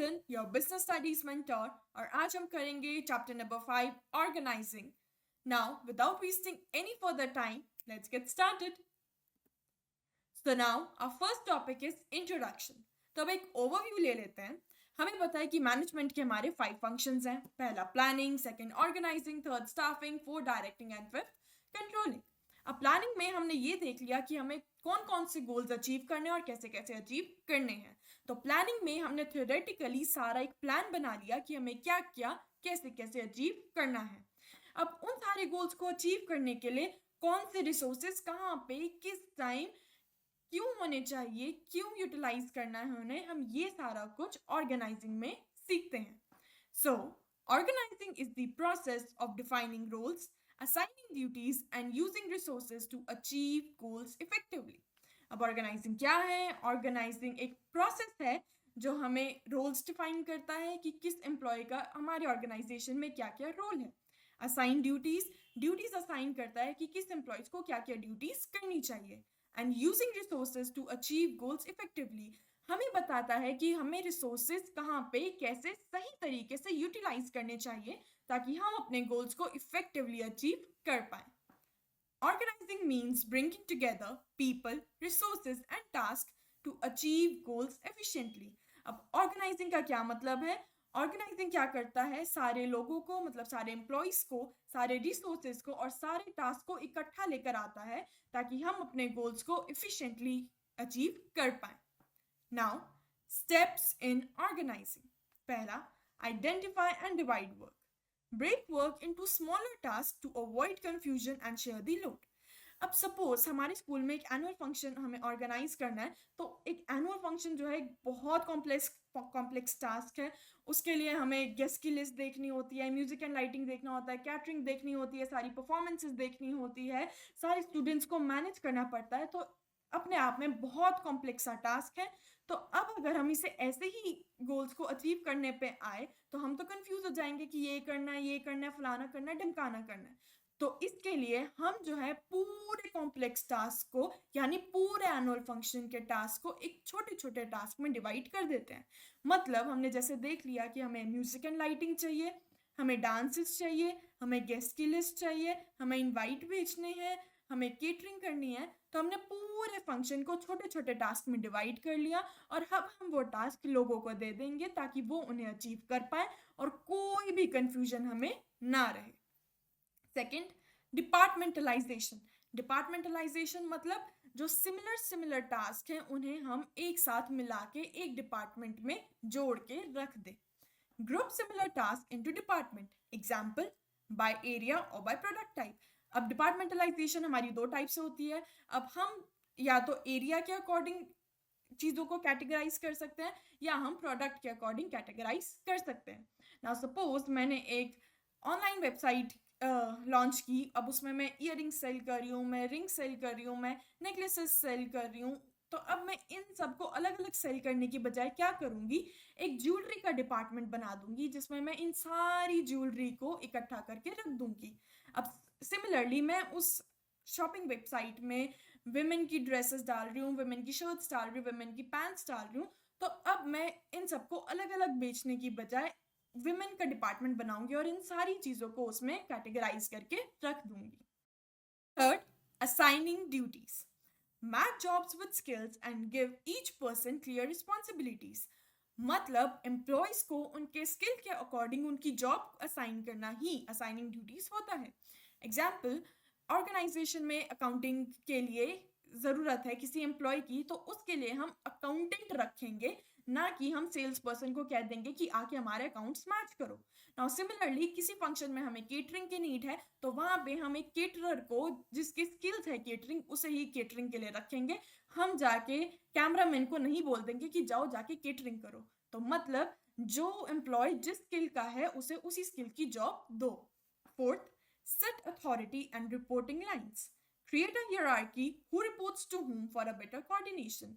Anand, your business studies mentor, और आज हम करेंगे chapter number 5, organizing. Now, without wasting any further time, let's get started. So now, our first topic is introduction. तो अब एक overview ले लेते हैं. हमें पता है कि मैनेजमेंट के हमारे 5 functions हैं. पहला planning, second organizing, third staffing, fourth directing and fifth controlling. अब प्लानिंग में हमने ये देख लिया कि हमें कौन कौन से गोल्स अचीव करने और कैसे कैसे अचीव करने हैं. तो प्लानिंग में हमने थ्योरेटिकली सारा एक प्लान बना लिया कि हमें क्या क्या कैसे कैसे अचीव करना है. अब उन सारे गोल्स को अचीव करने के लिए कौन से रिसोर्सेज कहाँ पे किस टाइम क्यों होने चाहिए, क्यों यूटिलाइज करना है उन्हें, हम ये सारा कुछ ऑर्गेनाइजिंग में सीखते हैं. So organising is the process of defining roles, assigning duties and using resources to achieve goals effectively. अब ऑर्गेनाइजिंग क्या है? ऑर्गेनाइजिंग एक प्रोसेस है जो हमें रोल्स डिफाइन करता है कि किस एम्प्लॉय का हमारे ऑर्गेनाइजेशन में क्या क्या रोल है. असाइन ड्यूटीज असाइन करता है कि किस एम्प्लॉयज को क्या क्या ड्यूटीज करनी चाहिए. And using resources to achieve goals effectively हमें बताता है कि हमें रिसोर्सेज कहाँ पे कैसे सही तरीके से यूटिलाइज करने चाहिए ताकि हम अपने गोल्स को इफेक्टिवली अचीव कर पाएं. Organizing means bringing together people, resources and tasks to achieve goals efficiently. अब ऑर्गेनाइजिंग का क्या मतलब है? ऑर्गेनाइजिंग क्या करता है? सारे लोगों को मतलब सारे एम्प्लॉयज को, सारे रिसोर्सेज को और सारे टास्क को इकट्ठा लेकर आता है ताकि हम अपने गोल्स को इफिशिएंटली अचीव कर पाएं. Now steps in organising. पहला, identify and divide work. Break work into smaller tasks to avoid confusion and share the load. अब सपोज हमारे स्कूल में एक एनुअल फंक्शन हमें ऑर्गेनाइज करना है, तो एक एनुअल फंक्शन जो है एक बहुत कॉम्प्लेक्स टास्क है. उसके लिए हमें गेस्ट की लिस्ट देखनी होती है, म्यूजिक एंड लाइटिंग देखना होता है, कैटरिंग देखनी होती है, सारी परफॉर्मेंसेस देखनी होती है, सारे स्टूडेंट्स को मैनेज करना पड़ता है. तो अपने आप में बहुत कॉम्प्लेक्स सा टास्क है. तो अब अगर हम इसे ऐसे ही गोल्स को अचीव करने पे आए तो हम तो कंफ्यूज हो जाएंगे कि ये करना है, फलाना करना है, ढमकाना करना है. तो इसके लिए हम जो है पूरे कॉम्प्लेक्स टास्क को यानी पूरे एनुअल फंक्शन के टास्क को एक छोटे छोटे टास्क में डिवाइड कर देते हैं. मतलब हमने जैसे देख लिया कि हमें म्यूजिक एंड लाइटिंग चाहिए, हमें डांसेस चाहिए, हमें गेस्ट की लिस्ट चाहिए, हमें इनवाइट भेजने हैं, हमें केटरिंग करनी है. तो हमने पूरे फंक्शन को छोटे छोटे टास्क में डिवाइड कर लिया और अब हम वो टास्क लोगों को दे देंगे ताकि वो उन्हें अचीव कर पाए और कोई भी कंफ्यूजन हमें ना रहे. Second, departmentalisation. डिपार्टमेंटलाइजेशन मतलब जो सिमिलर टास्क हैं उन्हें हम एक साथ मिला के एक डिपार्टमेंट में जोड़ के रख दें. Group similar task into department. Example, by area और बाय प्रोडक्ट टाइप. अब डिपार्टमेंटलाइजेशन हमारी 2 टाइप से होती है. अब हम या तो एरिया के अकॉर्डिंग चीज़ों को कैटेगराइज कर सकते हैं या हम प्रोडक्ट के अकॉर्डिंग कैटेगराइज कर सकते हैं. नाउ सपोज मैंने एक ऑनलाइन वेबसाइट लॉन्च की. अब उसमें मैं ईयरिंग सेल कर रही हूँ, मैं रिंग सेल कर रही हूँ, मैं नेकलेसेस सेल कर रही हूँ. तो अब मैं इन सबको अलग अलग सेल करने की बजाय क्या करूँगी, एक ज्वेलरी का डिपार्टमेंट बना दूंगी जिसमें मैं इन सारी ज्वेलरी को इकट्ठा करके रख दूंगी. अब सिमिलरली मैं उस शॉपिंग वेबसाइट में विमेन की ड्रेसेस डाल रही हूँ, विमेन की शर्ट्स डाल रही हूँ, विमेन की पैंट्स डाल रही हूँ. तो अब मैं इन सबको अलग अलग बेचने की बजाय विमेन का डिपार्टमेंट बनाऊंगी और इन सारी चीज़ों को उसमें कैटेगराइज करके रख दूंगी. Third, assigning duties. Match jobs with skills and give each person clear responsibilities. मतलब एम्प्लॉयज को उनके स्किल के अकॉर्डिंग उनकी जॉब असाइन करना ही असाइनिंग ड्यूटीज होता है. एग्जाम्पल, ऑर्गेनाइजेशन में अकाउंटिंग के लिए ज़रूरत है किसी एम्प्लॉय की, तो उसके लिए हम अकाउंटेंट रखेंगे, ना कि हम सेल्स पर्सन को कह देंगे कि आके हमारे अकाउंट्स मैच करो. नाउ सिमिलरली किसी फंक्शन में हमें केटरिंग की नीड है तो वहाँ पे हम एक केटरर को जिसकी स्किल्स है केटरिंग उसे ही केटरिंग के लिए रखेंगे. हम जाके कैमरामैन को नहीं बोल देंगे कि जाओ जाके केटरिंग करो. तो मतलब जो एम्प्लॉय जिस स्किल का है उसे उसी स्किल की जॉब दो. Fourth, set authority and reporting lines. Create a hierarchy who reports to whom for a better coordination.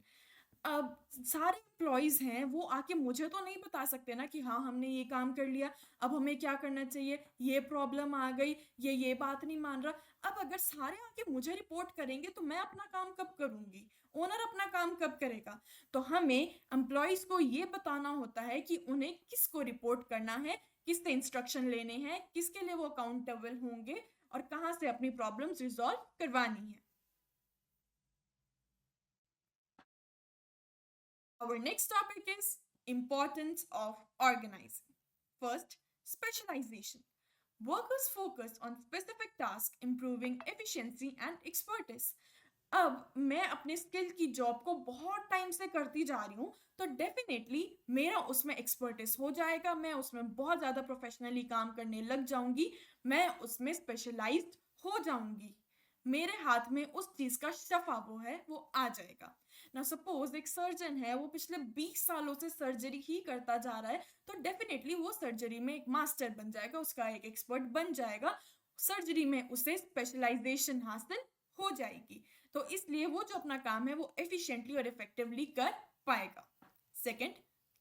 अब सारे एम्प्लॉयज़ हैं, वो आके मुझे तो नहीं बता सकते ना कि हाँ, हमने ये काम कर लिया, अब हमें क्या करना चाहिए, ये प्रॉब्लम आ गई, ये बात नहीं मान रहा। अब अगर सारे आके मुझे रिपोर्ट करेंगे, तो मैं अपना काम कब करूँगी? ओनर अपना काम कब करेगा? तो हमें एम्प्लॉयज़ को ये बताना होता है कि उन्हें किसको रिपोर्ट करना है, किससे इंस्ट्रक्शन लेने हैं, किसके लिए वो अकाउंटेबल होंगे और कहाँ से अपनी प्रॉब्लम्स रिज़ॉल्व करवानी है। Our next topic is importance of organizing. First, specialization. Workers focus on specific tasks, improving efficiency and expertise. अब मैं अपने स्किल की जॉब को बहुत टाइम से करती जा रही हूँ, तो डेफिनेटली मेरा उसमें एक्सपर्टिस हो जाएगा, मैं उसमें बहुत ज़्यादा प्रोफेशनली काम करने लग जाऊंगी, मैं उसमें स्पेशलाइज्ड हो जाऊंगी, मेरे हाथ में उस चीज़ का शफा वो है वो आ जाएगा ना। सपोज एक सर्जन है, वो पिछले 20 सालों से सर्जरी ही करता जा रहा है, तो डेफिनेटली वो सर्जरी में एक मास्टर बन जाएगा, उसका एक एक्सपर्ट बन जाएगा, सर्जरी में उसे स्पेशलाइजेशन हासिल हो जाएगी, तो इसलिए वो जो अपना काम है वो एफिशिएंटली और इफेक्टिवली कर पाएगा। Second,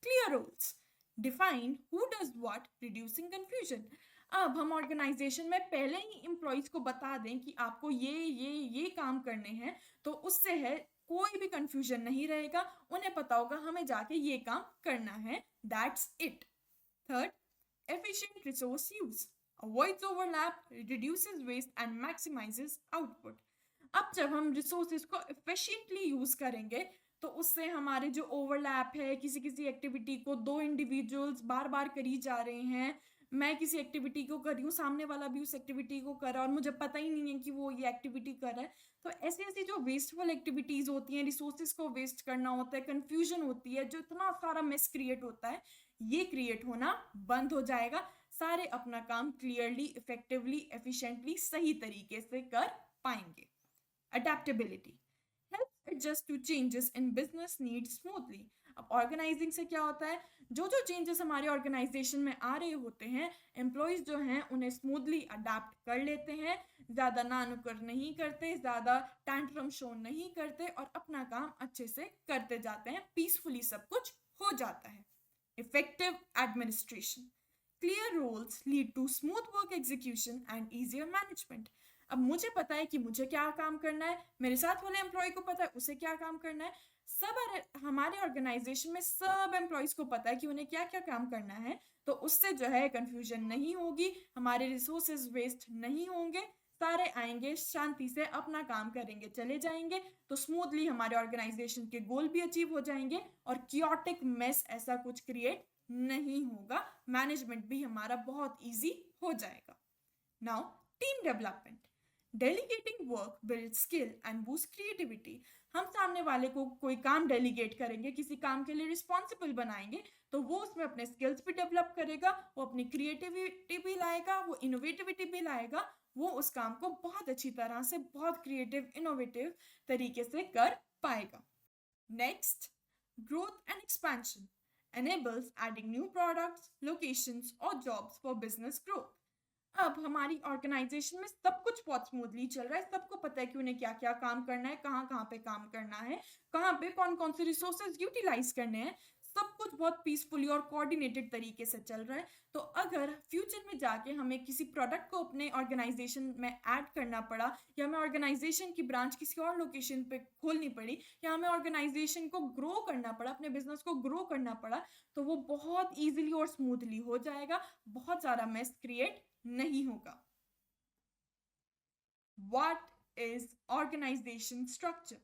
clear rules define who does what, reducing confusion. अब हम ऑर्गेनाइजेशन में पहले ही एम्प्लॉयज को बता दें कि आपको ये काम करने हैं, तो उससे है कोई भी कंफ्यूजन नहीं रहेगा, उन्हें पता होगा हमें जाके ये काम करना है, that's it. Third, efficient resource use avoids overlap, reduces waste and maximizes output। अब जब हम रिसोर्सेज को एफिशिएंटली यूज करेंगे, तो उससे हमारे जो ओवरलैप है, किसी किसी एक्टिविटी को दो इंडिविजुअल्स बार बार करी जा रहे हैं, मैं किसी एक्टिविटी को कर रही हूँ, सामने वाला भी उस एक्टिविटी को कर रहा है और मुझे पता ही नहीं है कि वो ये एक्टिविटी कर रहा है, तो ऐसी ऐसी जो वेस्टफुल एक्टिविटीज होती हैं, रिसोर्सेज को वेस्ट करना होता है, कंफ्यूजन होती है, जो इतना सारा मिस क्रिएट होता है, ये क्रिएट होना बंद हो जाएगा, सारे अपना काम क्लियरली, इफेक्टिवली, एफिशिएंटली, सही तरीके से कर पाएंगे। Adaptability helps adjust to changes in business needs smoothly। अब ऑर्गेनाइजिंग से क्या होता है, जो जो चेंजेस हमारे ऑर्गेनाइजेशन में आ रहे होते हैं, एम्प्लॉयज जो हैं उन्हें स्मूथली अडेप्ट कर लेते हैं, ज़्यादा ना नुक्कर नहीं करते, ज़्यादा टैंट्रम शो नहीं करते और अपना काम अच्छे से करते जाते हैं, पीसफुली सब कुछ हो जाता है। Effective administration clear rules lead to smooth work execution and easier management. अब मुझे पता है कि मुझे क्या काम करना है, मेरे साथ वाले एम्प्लॉय को पता है उसे क्या काम करना है, हमारे ऑर्गेनाइजेशन में सब एम्प्लॉयज को पता है कि उन्हें क्या क्या काम करना है, तो उससे जो है कंफ्यूजन नहीं होगी, हमारे रिसोर्सेज वेस्ट नहीं होंगे, सारे आएंगे शांति से अपना काम करेंगे चले जाएंगे, तो स्मूथली हमारे ऑर्गेनाइजेशन के गोल भी अचीव हो जाएंगे और क्योटिक मेस ऐसा कुछ क्रिएट नहीं होगा, मैनेजमेंट भी हमारा बहुत इजी हो जाएगा। Now team development delegating work build skill and boost creativity. हम सामने वाले को कोई काम डेलीगेट करेंगे, किसी काम के लिए रिस्पॉन्सिबल बनाएंगे, तो वो उसमें अपने स्किल्स भी डेवलप करेगा, वो अपनी क्रिएटिविटी भी लाएगा, वो इनोवेटिविटी भी लाएगा, वो उस काम को बहुत अच्छी तरह से, बहुत क्रिएटिव इनोवेटिव तरीके से कर पाएगा। Next, growth and expansion enables adding new products, locations or jobs for business growth। अब हमारी ऑर्गेनाइजेशन में सब कुछ बहुत स्मूथली चल रहा है, सबको पता है कि उन्हें क्या क्या काम करना है, कहाँ कहाँ पे काम करना है, कहाँ पे कौन कौन से रिसोर्सेज यूटिलाइज करने हैं, सब कुछ बहुत पीसफुली और कोऑर्डिनेटेड तरीके से चल रहा है। तो अगर फ्यूचर में जाके हमें किसी प्रोडक्ट को अपने ऑर्गेनाइजेशन में ऐड करना पड़ा, या हमें ऑर्गेनाइजेशन की ब्रांच किसी और लोकेशन पे खोलनी पड़ी, या हमें ऑर्गेनाइजेशन को ग्रो करना पड़ा, अपने बिजनेस को ग्रो करना पड़ा, तो वो बहुत ईजिली और स्मूथली हो जाएगा, बहुत सारा मेस क्रिएट नहीं होगा। What is organization structure?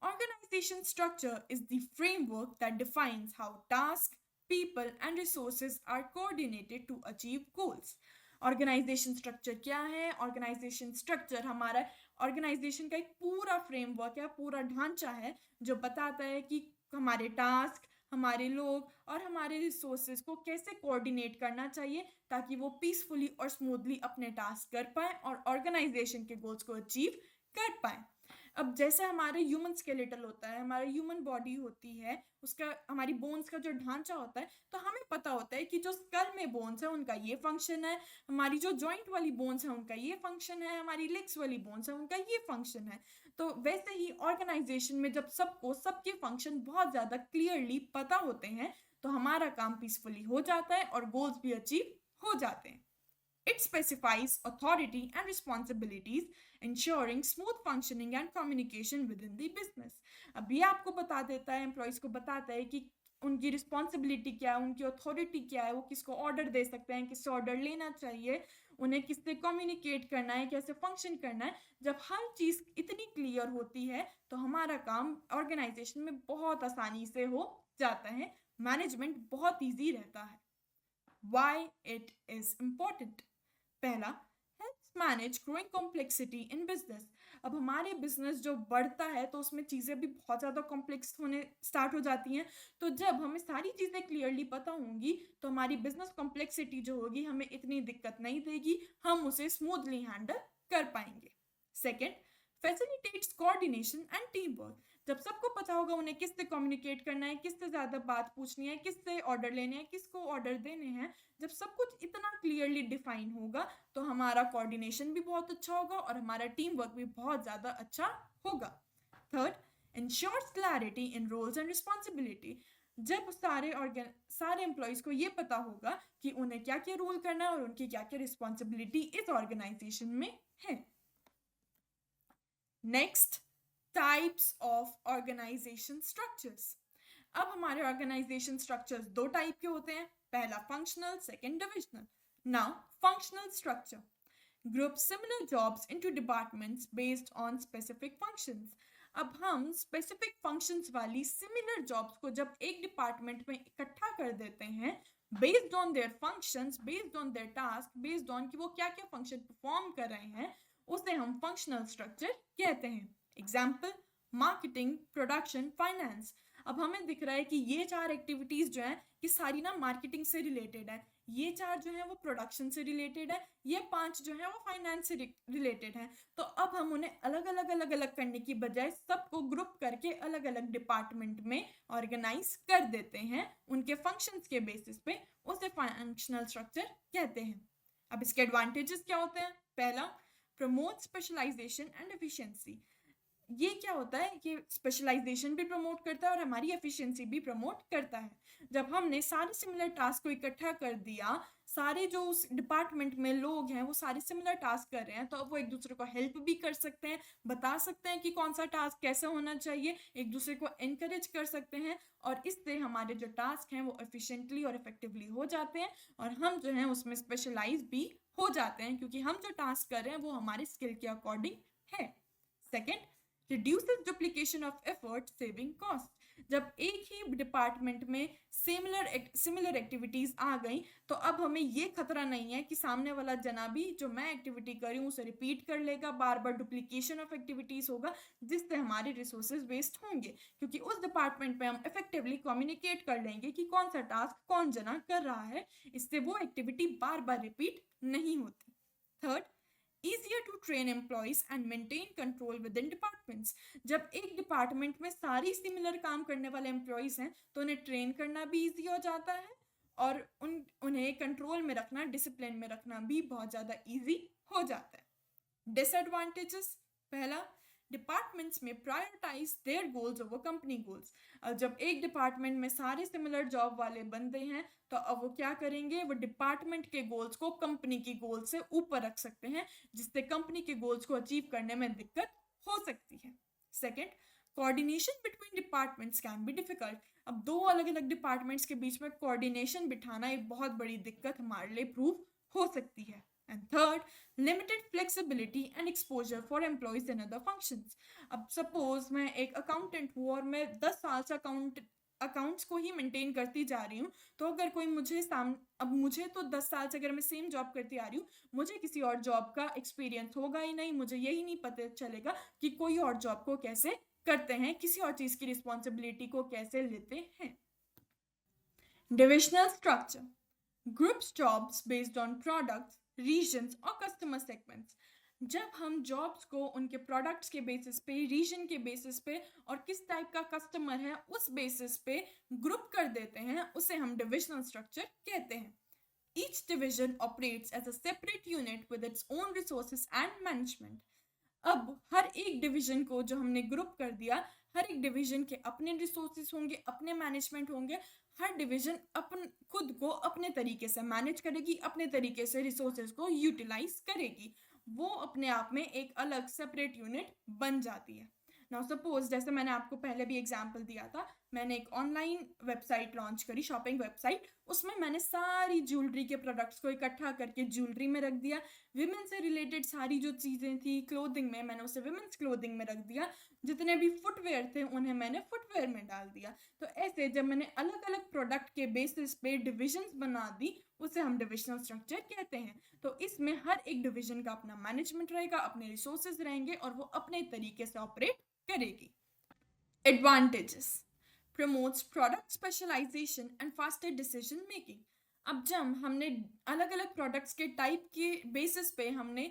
Organization structure is the framework that defines how tasks, people and resources are coordinated to achieve goals। Organization structure क्या है? ऑर्गेनाइजेशन स्ट्रक्चर हमारा ऑर्गेनाइजेशन का एक पूरा फ्रेमवर्क है, पूरा ढांचा है, जो बताता है कि हमारे टास्क, हमारे लोग और हमारे रिसोर्सेज को कैसे कोऑर्डिनेट करना चाहिए, ताकि वो पीसफुली और स्मूथली अपने टास्क कर पाए और ऑर्गेनाइजेशन के गोल्स को अचीव कर पाए। अब जैसे हमारे ह्यूमन स्केलेटल होता है, हमारा ह्यूमन बॉडी होती है, उसका हमारी बोन्स का जो ढांचा होता है, तो हमें पता होता है कि जो स्कल में बोन्स है उनका ये फंक्शन है, हमारी जो जॉइंट वाली बोन्स है उनका ये फंक्शन है, हमारी लेग्स वाली बोन्स है उनका ये फंक्शन है। तो वैसे ही ऑर्गेनाइजेशन में जब सबको सबके फंक्शन बहुत ज़्यादा क्लियरली पता होते हैं तो हमारा काम पीसफुली हो जाता है और गोल्स भी अचीव हो जाते हैं। It specifies authority and responsibilities, ensuring smooth functioning and communication within the business. अब ये आपको बता देता है, एम्प्लॉयज़ को बताता है कि उनकी रिस्पॉन्सिबिलिटी क्या है, उनकी अथॉरिटी क्या है, वो किसको ऑर्डर दे सकते हैं, किससे ऑर्डर लेना चाहिए, उन्हें किससे कम्युनिकेट करना है, कैसे फंक्शन करना है। जब हर चीज़ इतनी क्लियर होती है तो हमारा काम ऑर्गेनाइजेशन में बहुत आसानी से हो जाता है, मैनेजमेंट बहुत ईजी रहता है। Why it is important? पहला, helps manage growing complexity in business. अब हमारे बिजनेस जो बढ़ता है तो उसमें चीज़ें भी बहुत ज़्यादा कॉम्प्लेक्स होने स्टार्ट हो जाती हैं। तो जब हमें सारी चीज़ें क्लियरली पता होंगी तो हमारी बिजनेस कॉम्प्लेक्सिटी जो होगी हमें इतनी दिक्कत नहीं देगी, हम उसे स्मूथली हैंडल कर पाएंगे। Second, facilitates coordination and team work. जब सबको पता होगा उन्हें किससे कम्युनिकेट करना है, किससे ज़्यादा बात पूछनी है, किससे ऑर्डर लेने हैं, किसको ऑर्डर देने हैं, जब सब कुछ इतना क्लियरली डिफाइन होगा तो हमारा कोऑर्डिनेशन भी बहुत अच्छा होगा और हमारा टीम वर्क भी बहुत ज़्यादा अच्छा होगा। Third, ensures clarity in roles and responsibility. जब सारे एम्प्लॉयज़ को ये पता होगा कि उन्हें क्या क्या रोल करना है और उनकी क्या क्या रिस्पॉन्सिबिलिटी इस ऑर्गेनाइजेशन में है। Next, types of organization structures. अब हमारे ऑर्गेनाइजेशन स्ट्रक्चर्स दो टाइप के होते हैं, पहला functional, second divisional. Now functional structure group similar jobs into departments based on specific functions. अब हम स्पेसिफिक फंक्शंस वाली सिमिलर जॉब्स को जब एक डिपार्टमेंट में इकट्ठा कर देते हैं based on their functions, based on their task, based on कि वो क्या क्या फंक्शन परफॉर्म कर रहे हैं, उसे हम फंक्शनल स्ट्रक्चर कहते हैं। Example, marketing, production, finance. अब हमें दिख रहा है कि ये चार एक्टिविटीज जो है ये सारी ना मार्केटिंग से रिलेटेड है, ये चार जो है वो प्रोडक्शन से रिलेटेड है, ये पांच जो है वो फाइनेंस से रिलेटेड है। तो अब हम उन्हें अलग अलग करने की बजाय सबको ग्रुप करके अलग अलग डिपार्टमेंट में ऑर्गेनाइज कर देते हैं उनके फंक्शंस के बेसिस पे, उसे फंक्शनल स्ट्रक्चर कहते हैं। अब इसके एडवांटेजेस क्या होते हैं? पहला, प्रमोट स्पेशलाइजेशन एंड एफिशिएंसी। ये क्या होता है कि स्पेशलाइजेशन भी प्रमोट करता है और हमारी एफिशिएंसी भी प्रमोट करता है। जब हमने सारे सिमिलर टास्क को इकट्ठा कर दिया, सारे जो उस डिपार्टमेंट में लोग हैं वो सारे सिमिलर टास्क कर रहे हैं, तो अब वो एक दूसरे को हेल्प भी कर सकते हैं, बता सकते हैं कि कौन सा टास्क कैसे होना चाहिए, एक दूसरे को एनकरेज कर सकते हैं और इससे हमारे जो टास्क हैं वो एफिशिएंटली और इफेक्टिवली हो जाते हैं और हम जो हैं उसमें स्पेशलाइज भी हो जाते हैं क्योंकि हम जो टास्क कर रहे हैं वो हमारे स्किल के अकॉर्डिंग है। Second, reduces duplication of effort, saving cost। जब एक ही डिपार्टमेंट में सिमिलर एक्टिविटीज आ गई तो अब हमें ये खतरा नहीं है कि सामने वाला जना भी जो मैं एक्टिविटी कर रही हूँ उसे रिपीट कर लेगा, बार बार डुप्लीकेशन ऑफ एक्टिविटीज होगा जिससे हमारे रिसोर्सेज वेस्ट होंगे, क्योंकि उस डिपार्टमेंट पे हम इफेक्टिवली कम्युनिकेट कर लेंगे कि कौन सा टास्क कौन जना कर रहा है, इससे वो एक्टिविटी बार बार रिपीट नहीं होती। Third, easier to train employees and maintain control within departments। जब एक डिपार्टमेंट में सारी सिमिलर काम करने वाले एम्प्लॉयज हैं तो उन्हें ट्रेन करना भी इजी हो जाता है और उन्हें कंट्रोल में रखना, डिसिप्लिन में रखना भी बहुत ज़्यादा इजी हो जाता है। डिसएडवांटेजेस, पहला, departments may prioritize their goals over company goals. जब एक डिपार्टमेंट में सारे सिमिलर जॉब वाले बंदे हैं तो अब वो क्या करेंगे, वो डिपार्टमेंट के गोल्स को कंपनी की गोल से ऊपर रख सकते हैं जिससे कंपनी के गोल्स को अचीव करने में दिक्कत हो सकती है। Second, coordination between departments can be difficult. अब दो अलग अलग डिपार्टमेंट्स के बीच में कोऑर्डिनेशन बिठाना एक बहुत बड़ी दिक्कत हमारे लिए प्रूव हो सकती है। And third, limited flexibility and exposure for employees in other functions। अब सपोज मैं एक अकाउंटेंट हूँ और मैं 10 साल से अकाउंट्स को ही मेंटेन करती जा रही हूँ, तो अगर कोई अब मुझे तो 10 साल से अगर मैं सेम जॉब करती आ रही हूँ, मुझे किसी और जॉब का एक्सपीरियंस होगा ही नहीं, मुझे यही नहीं पता चलेगा कि कोई और जॉब को कैसे करते हैं, किसी और चीज़ की रिस्पॉन्सिबिलिटी को कैसे लेते हैं। Divisional structure groups jobs based on products, regions और कस्टमर सेगमेंट्स। जब हम जॉब्स को उनके प्रोडक्ट्स के बेसिस पे, रीजन के बेसिस पे और किस टाइप का कस्टमर है उस बेसिस पे ग्रुप कर देते हैं, उसे हम डिविजनल स्ट्रक्चर कहते हैं. Each division operates as a separate unit with its own resources and management. अब हर एक डिवीजन को जो हमने ग्रुप कर दिया, हर एक डिवीजन के अपने रिसोर्सेज होंगे, अपने मैनेजमेंट होंगे. हर डिवीजन अपन खुद को अपने तरीके से मैनेज करेगी, अपने तरीके से रिसोर्सेज को यूटिलाइज करेगी. वो अपने आप में एक अलग सेपरेट यूनिट बन जाती है. नाउ सपोज, जैसे मैंने आपको पहले भी एग्जांपल दिया था, मैंने एक ऑनलाइन वेबसाइट लॉन्च करी, शॉपिंग वेबसाइट. उसमें मैंने सारी ज्वेलरी के प्रोडक्ट्स को इकट्ठा करके ज्वेलरी में रख दिया. विमेन से रिलेटेड सारी जो चीज़ें थी क्लोथिंग में, मैंने उसे विमेन्स क्लोथिंग में रख दिया. जितने भी फुटवेयर थे उन्हें मैंने फुटवेयर में डाल दिया. तो ऐसे जब मैंने अलग अलग प्रोडक्ट के बेसिस पे डिविजन्स बना दी, उसे हम डिविजनल स्ट्रक्चर कहते हैं. तो इसमें हर एक डिवीजन का अपना मैनेजमेंट रहेगा, अपने रिसोर्सेज रहेंगे और वो अपने तरीके से ऑपरेट करेगी. Advantages: promotes product specialization and faster decision making. अब जब हमने अलग अलग प्रोडक्ट्स के टाइप के बेसिस पे हमने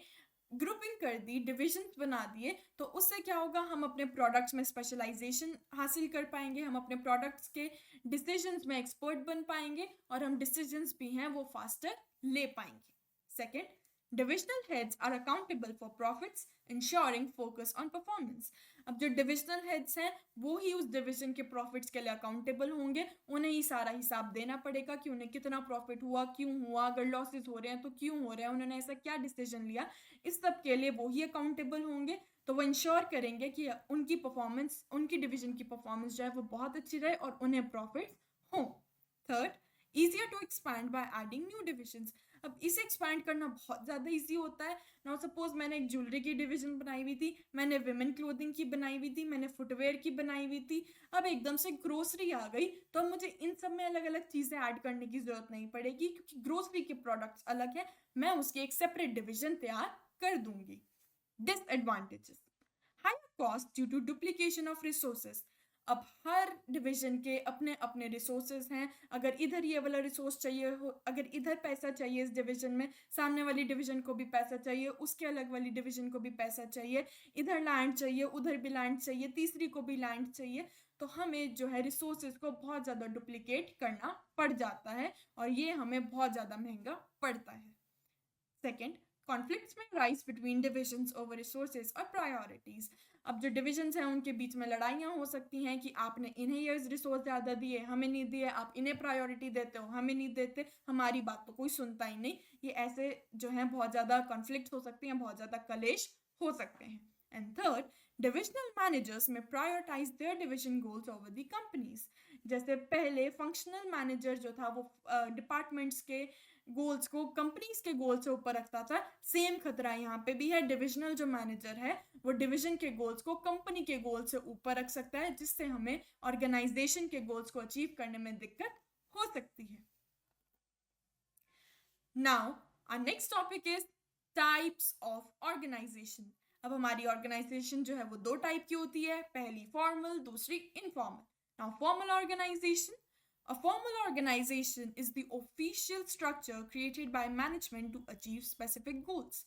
ग्रुपिंग कर दी, डिविजन्स बना दिए, तो उससे क्या होगा, हम अपने प्रोडक्ट्स में स्पेशलाइजेशन हासिल कर पाएंगे, हम अपने प्रोडक्ट्स के डिसीजंस में एक्सपर्ट बन पाएंगे और हम डिसीजंस भी हैं वो फास्टर ले पाएंगे. Second, divisional heads are accountable for profits, ensuring focus on performance. अब जो डिविजनल हेड्स हैं वो ही उस डिवीजन के प्रॉफिट्स के लिए अकाउंटेबल होंगे. उन्हें ही सारा हिसाब देना पड़ेगा कि उन्हें कितना प्रॉफिट हुआ, क्यों हुआ, अगर लॉसेस हो रहे हैं तो क्यों हो रहे हैं, उन्होंने ऐसा क्या डिसीजन लिया. इस सब के लिए वो ही अकाउंटेबल होंगे. तो वो इंश्योर करेंगे कि उनकी परफॉर्मेंस, उनकी डिवीजन की परफॉर्मेंस जो है वो बहुत अच्छी रहे और उन्हें प्रॉफिट हो. Third, easier to expand by adding new divisions. अब इसे एक्सपैंड करना बहुत ज़्यादा इजी होता है. नाउ सपोज मैंने एक ज्वेलरी की डिवीजन बनाई हुई थी, मैंने विमेन क्लोथिंग की बनाई हुई थी, मैंने फुटवेयर की बनाई हुई थी. अब एकदम से ग्रोसरी आ गई तो अब मुझे इन सब में अलग अलग चीज़ें ऐड करने की ज़रूरत नहीं पड़ेगी, क्योंकि ग्रोसरी के प्रोडक्ट्स अलग है, मैं उसकी एक सेपरेट डिवीजन तैयार कर दूंगी. Disadvantages: higher cost due to duplication of resources. अब हर डिवीजन के अपने अपने रिसोर्सेज हैं. अगर इधर ये वाला रिसोर्स चाहिए हो, अगर इधर पैसा चाहिए इस डिवीजन में, सामने वाली डिवीजन को भी पैसा चाहिए, उसके अलग वाली डिवीजन को भी पैसा चाहिए, इधर लैंड चाहिए, उधर भी लैंड चाहिए, तीसरी को भी लैंड चाहिए. तो हमें जो है रिसोर्सेज को बहुत ज़्यादा डुप्लीकेट करना पड़ जाता है और ये हमें बहुत ज़्यादा महंगा पड़ता है. सेकेंड, कॉन्फ्लिक्ट्स में rise between divisions over resources और प्रायोरिटीज़. अब जो डिविजन्स हैं उनके बीच में लड़ाइयाँ हो सकती हैं कि आपने इन्हें ये रिसोर्स ज़्यादा दिए, हमें नहीं दिए, आप इन्हें प्रायोरिटी देते हो, हमें नहीं देते, हमारी बात तो कोई सुनता ही नहीं. ये ऐसे जो हैं बहुत ज़्यादा कॉन्फ्लिक्ट हो सकती हैं, बहुत ज़्यादा कलेश हो सकते हैं. And third, divisional managers may prioritize their division goals over the company's. जैसे पहले फंक्शनल मैनेजर जो था वो डिपार्टमेंट्स के गोल्स को कंपनीज के गोल से ऊपर रखता था. सेम खतरा यहाँ पे भी है. डिविजनल जो मैनेजर है वो डिवीजन के गोल्स को कंपनी के गोल से ऊपर रख सकता है, जिससे हमें ऑर्गेनाइजेशन के गोल्स को अचीव करने में दिक्कत हो सकती है. Now our next topic is types of organization. अब हमारी ऑर्गेनाइजेशन जो है वो दो टाइप की होती है, पहली फॉर्मल, दूसरी informal. Now formal organization: a formal organization is the official structure created by management to achieve specific goals.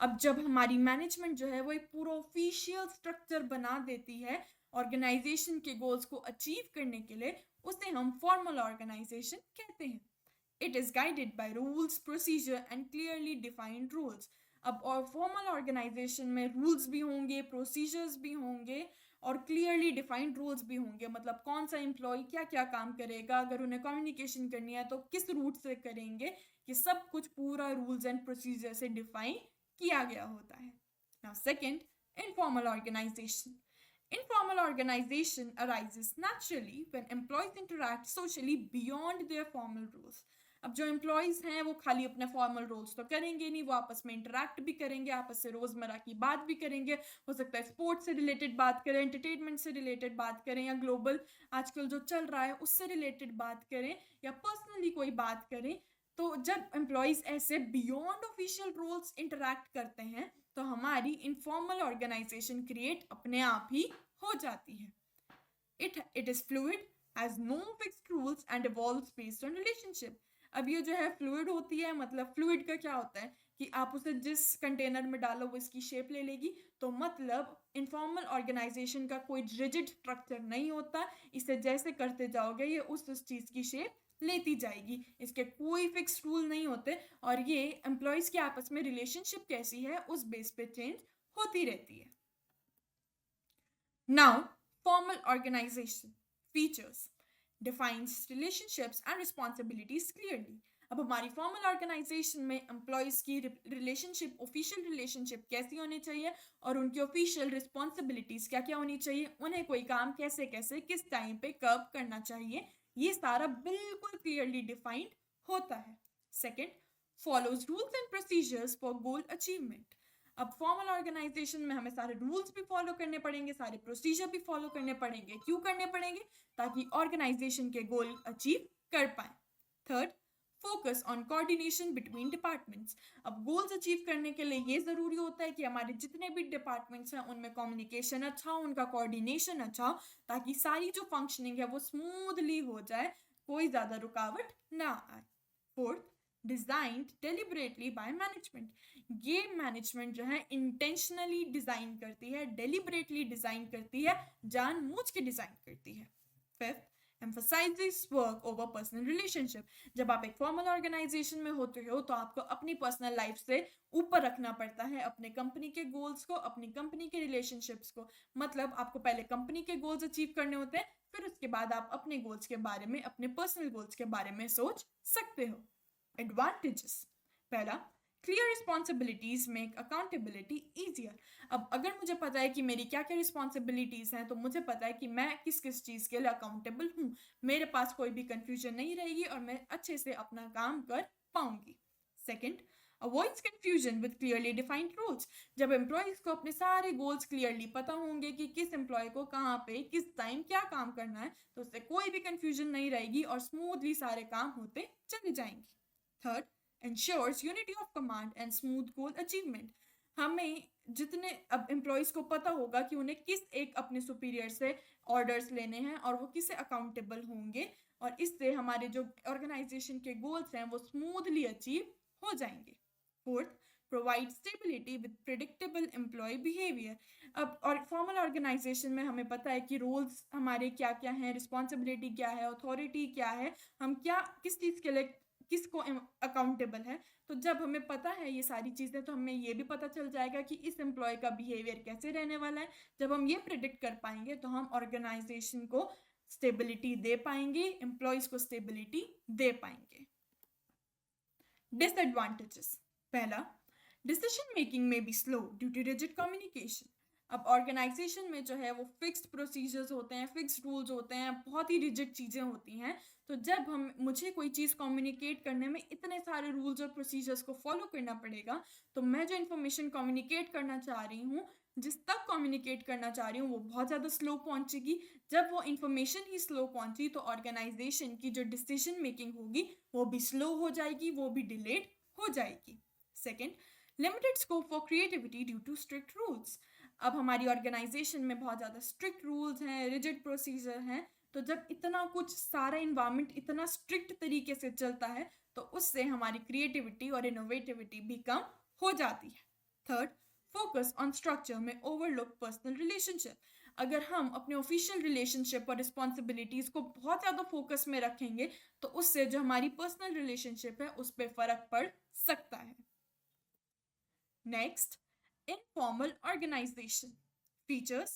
अब जब हमारी मैनेजमेंट जो है वो एक पूरा ऑफिशियल स्ट्रक्चर बना देती है ऑर्गेनाइजेशन के गोल्स को अचीव करने के लिए, उसे हम फॉर्मल ऑर्गेनाइजेशन कहते हैं. It is guided by rules, procedure and clearly defined rules. अब और फॉर्मल ऑर्गेनाइजेशन में रूल्स भी होंगे, प्रोसीजर्स भी होंगे और क्लियरली डिफाइंड रूल्स भी होंगे. मतलब कौन सा एम्प्लॉय क्या क्या काम करेगा, अगर उन्हें कम्युनिकेशन करनी है तो किस रूट से करेंगे, ये सब कुछ पूरा रूल्स एंड प्रोसीजर से डिफाइन किया गया होता है. Now second, informal organization. Informal organization arises naturally when employees interact socially beyond their formal roles. अब जो एम्प्लॉयज़ हैं वो खाली अपने फॉर्मल रोल्स तो करेंगे नहीं, वो आपस में इंटरेक्ट भी करेंगे, आपस से रोज़मर्रा की बात भी करेंगे. हो सकता है स्पोर्ट्स से रिलेटेड बात करें, एंटरटेनमेंट से रिलेटेड बात करें, या ग्लोबल आजकल जो चल रहा है उससे रिलेटेड बात करें, या पर्सनली कोई बात करें. तो जब एम्प्लॉयज़ ऐसे बियॉन्ड ऑफिशियल रोल्स इंटरेक्ट करते हैं तो हमारी इनफॉर्मल ऑर्गेनाइजेशन क्रिएट अपने आप ही हो जाती है. It is fluid, has no fixed rules and evolves based on relationship. अब ये जो है फ्लूइड होती है, मतलब फ्लूइड का क्या होता है कि आप उसे जिस कंटेनर में डालो वो इसकी शेप ले लेगी। तो मतलब इनफॉर्मल ऑर्गेनाइजेशन का कोई रिजिड स्ट्रक्चर नहीं होता, इसे जैसे करते जाओगे ये उस चीज़ की शेप लेती जाएगी, इसके कोई फिक्स रूल नहीं होते, और ये एम्प्लॉयज के आपस में रिलेशनशिप कैसी है उस बेस पे चेंज होती रहती है। Now formal organization features defines relationships and responsibilities clearly. अब हमारी फॉर्मल ऑर्गेनाइजेशन में एम्प्लॉयज की रिलेशनशिप, ऑफिशियल रिलेशनशिप कैसी होनी चाहिए और उनकी ऑफिशियल रिस्पॉन्सिबिलिटीज क्या क्या होनी चाहिए, उन्हें कोई काम कैसे कैसे किस टाइम पे कब करना चाहिए, ये सारा बिल्कुल क्लियरली डिफाइंड होता है। Second, follows rules and procedures for goal achievement. अब फॉर्मल ऑर्गेनाइजेशन में हमें सारे रूल्स भी फॉलो करने पड़ेंगे, सारे प्रोसीजर भी फॉलो करने पड़ेंगे। क्यों करने पड़ेंगे? ताकि ऑर्गेनाइजेशन के गोल अचीव कर पाए। Third, focus on coordination between departments. अब गोल्स अचीव करने के लिए ये जरूरी होता है कि हमारे जितने भी डिपार्टमेंट्स हैं उनमें कम्युनिकेशन अच्छा हो, उनका कोऑर्डिनेशन अच्छा हो, ताकि सारी जो फंक्शनिंग है वो स्मूथली हो जाए, कोई ज्यादा रुकावट ना आए। Fourth, designed deliberately by management. ये मैनेजमेंट जो है इंटेंशनली डिजाइन करती है, डेलिबरेटली डिजाइन करती है, जानबूझ के डिजाइन करती है। Fifth, emphasizes work over personal relationship। जब आप एक फॉर्मल ऑर्गेनाइजेशन में होते हो तो आपको अपनी पर्सनल लाइफ से ऊपर रखना पड़ता है अपने कंपनी के गोल्स को, अपनी कंपनी के रिलेशनशिप्स को। मतलब आपको पहले कंपनी के गोल्स अचीव करने होते हैं, फिर उसके बाद आप अपने गोल्स के बारे में, अपने पर्सनल गोल्स के बारे में सोच सकते हो। एडवांटेजेस, पहला, clear responsibilities make accountability easier. अब अगर मुझे पता है कि मेरी क्या क्या रिस्पॉन्सिबिलिटीज हैं तो मुझे पता है कि मैं किस किस चीज़ के लिए अकाउंटेबल हूँ, मेरे पास कोई भी कंफ्यूजन नहीं रहेगी और मैं अच्छे से अपना काम कर पाऊंगी। Second, avoids confusion with clearly defined rules. जब एम्प्लॉयज को अपने सारे गोल्स क्लियरली पता होंगे कि किस एम्प्लॉय को कहाँ पे किस टाइम क्या काम करना है, तो उससे कोई भी कंफ्यूजन नहीं रहेगी और स्मूथली सारे काम होते चले जाएंगे। Third, ensures unity of command and smooth goal achievement। हमें जितने अब एम्प्लॉयज़ को पता होगा कि उन्हें किस एक अपने सुपीरियर से ऑर्डर्स लेने हैं और वो किसे अकाउंटेबल होंगे, और इससे हमारे जो ऑर्गेनाइजेशन के गोल्स हैं वो स्मूथली अचीव हो जाएंगे। Fourth, provide stability with predictable employee behaviour. अब और फॉर्मल ऑर्गेनाइजेशन में हमें पता है कि रोल्स हमारे क्या क्या हैं, रिस्पॉन्सिबिलिटी क्या है, अथॉरिटी क्या है, हम क्या किस चीज़ के लिए किसको अकाउंटेबल है। तो जब हमें पता है ये सारी चीज़ें तो हमें ये भी पता चल जाएगा कि इस एम्प्लॉय का बिहेवियर कैसे रहने वाला है। जब हम ये प्रिडिक्ट कर पाएंगे तो हम ऑर्गेनाइजेशन को स्टेबिलिटी दे पाएंगे, एम्प्लॉयज को स्टेबिलिटी दे पाएंगे। डिसएडवांटेजेस, पहला, decision making may be slow due to rigid communication. अब ऑर्गेनाइजेशन में जो है वो फिक्स्ड प्रोसीजर्स होते हैं, फिक्स्ड रूल्स होते हैं, बहुत ही रिजिड चीज़ें होती हैं। तो जब हम मुझे कोई चीज़ कम्युनिकेट करने में इतने सारे रूल्स और प्रोसीजर्स को फॉलो करना पड़ेगा, तो मैं जो इन्फॉर्मेशन कम्युनिकेट करना चाह रही हूँ, जिस तक कम्युनिकेट करना चाह रही हूँ, वो बहुत ज़्यादा स्लो पहुँचेगी। जब वो इन्फॉर्मेशन ही स्लो पहुँची तो ऑर्गेनाइजेशन की जो डिसीजन मेकिंग होगी वो भी स्लो हो जाएगी, वो भी डिलेड हो जाएगी। Second, limited scope for creativity due to strict rules. अब हमारी ऑर्गेनाइजेशन में बहुत ज़्यादा स्ट्रिक्ट रूल्स हैं, रिजिड प्रोसीजर हैं, तो जब इतना कुछ सारा इन्वायरमेंट इतना स्ट्रिक्ट तरीके से चलता है तो उससे हमारी क्रिएटिविटी और इनोवेटिविटी भी कम हो जाती है। थर्ड, फोकस ऑन स्ट्रक्चर में ओवरलुक पर्सनल रिलेशनशिप। अगर हम अपने ऑफिशियल रिलेशनशिप और रिस्पॉन्सिबिलिटीज को बहुत ज़्यादा फोकस में रखेंगे तो उससे जो हमारी पर्सनल रिलेशनशिप है उस पर फर्क पड़ सकता है। Next, informal organization features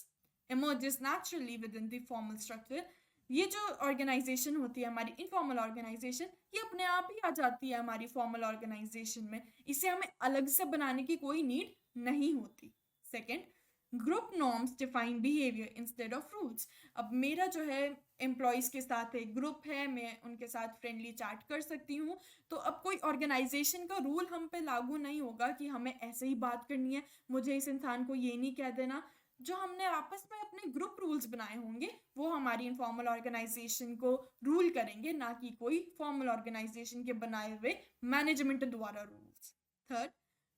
emerges naturally within the formal structure। ये जो ऑर्गेनाइजेशन होती है हमारी इनफॉर्मल ऑर्गेनाइजेशन, ये अपने आप ही आ जाती है हमारी फॉर्मल ऑर्गेनाइजेशन में, इसे हमें अलग से बनाने की कोई नीड नहीं होती। Second, group norms define behaviour instead of rules. अब मेरा जो है एम्प्लॉयज़ के साथ एक ग्रुप है, मैं उनके साथ फ्रेंडली चैट कर सकती हूँ, तो अब कोई ऑर्गेनाइजेशन का रूल हम पे लागू नहीं होगा कि हमें ऐसे ही बात करनी है, मुझे इस इंसान को ये नहीं कह देना। जो हमने आपस में अपने ग्रुप रूल्स बनाए होंगे वो हमारी इनफॉर्मल ऑर्गेनाइजेशन को रूल करेंगे, ना कि कोई फॉर्मल ऑर्गेनाइजेशन के बनाए हुए मैनेजमेंट द्वारा rules. Third,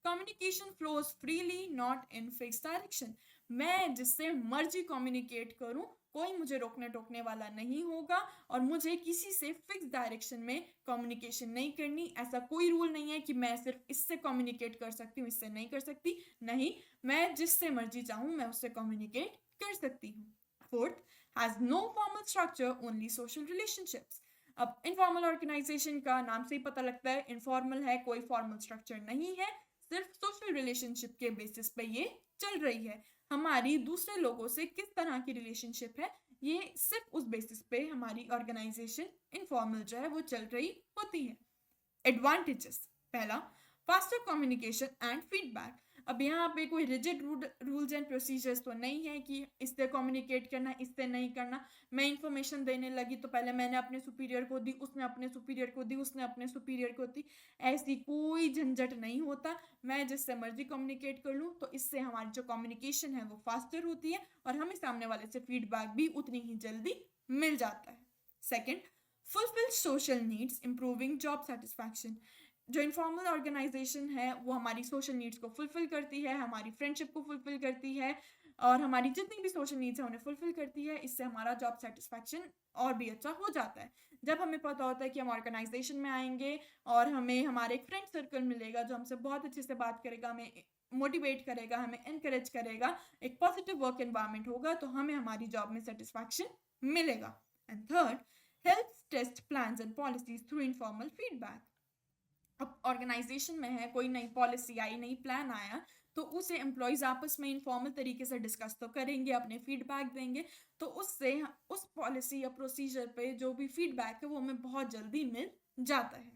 communication flows freely not in fix direction. मैं जिससे मर्जी कम्युनिकेट करूं, कोई मुझे रोकने टोकने वाला नहीं होगा और मुझे किसी से फिक्स डायरेक्शन में कम्युनिकेशन नहीं करनी। ऐसा कोई रूल नहीं है कि मैं सिर्फ इससे कम्युनिकेट कर सकती हूँ, इससे नहीं कर सकती। नहीं, मैं जिससे मर्जी चाहूँ मैं उससे कम्युनिकेट कर सकती हूँ। Fourth, has no formal structure, only social relationships. अब इनफॉर्मल ऑर्गेनाइजेशन का नाम से ही पता लगता है इनफॉर्मल है, कोई फॉर्मल स्ट्रक्चर नहीं है, सिर्फ सोशल रिलेशनशिप के बेसिस पे ये चल रही है। हमारी दूसरे लोगों से किस तरह की रिलेशनशिप है, ये सिर्फ उस बेसिस पे हमारी ऑर्गेनाइजेशन इनफॉर्मल जो है वो चल रही होती है। एडवांटेजेस, पहला, फास्टर कम्युनिकेशन एंड फीडबैक। अब यहाँ पे कोई रिजिड रूल्स एंड प्रोसीजर्स तो नहीं है कि इससे कम्युनिकेट करना, इससे नहीं करना। मैं इंफॉर्मेशन देने लगी तो पहले मैंने अपने सुपीरियर को दी, उसने अपने सुपीरियर को दी, उसने अपने सुपीरियर को दी, ऐसी कोई झंझट नहीं होता। मैं जिससे मर्जी कम्युनिकेट कर लूँ, तो इससे हमारी जो कम्युनिकेशन है वो फास्टर होती है और हमें सामने वाले से फीडबैक भी उतनी ही जल्दी मिल जाता है। Second, fulfil social needs, improving job satisfaction. जो इनफॉर्मल ऑर्गेनाइजेशन है वो हमारी सोशल नीड्स को फुलफिल करती है, हमारी फ्रेंडशिप को फुलफिल करती है और हमारी जितनी भी सोशल नीड्स है उन्हें फुलफिल करती है। इससे हमारा जॉब सेटिस्फैक्शन और भी अच्छा हो जाता है। जब हमें पता होता है कि हम ऑर्गेनाइजेशन में आएंगे और हमें हमारे एक फ्रेंड सर्कल मिलेगा जो हमसे बहुत अच्छे से बात करेगा, हमें मोटिवेट करेगा, हमें एनकरेज करेगा, एक पॉजिटिव वर्क एनवायरनमेंट होगा, तो हमें हमारी जॉब में सेटिस्फैक्शन मिलेगा। And third, helps test plans and policies through informal feedback. अब ऑर्गेनाइजेशन में है, कोई नई पॉलिसी आई, नई प्लान आया, तो उसे एम्प्लॉयज आपस में इनफॉर्मल तरीके से डिस्कस तो करेंगे, अपने फीडबैक देंगे, तो उससे उस पॉलिसी या प्रोसीजर पे जो भी फीडबैक है वो हमें बहुत जल्दी मिल जाता है।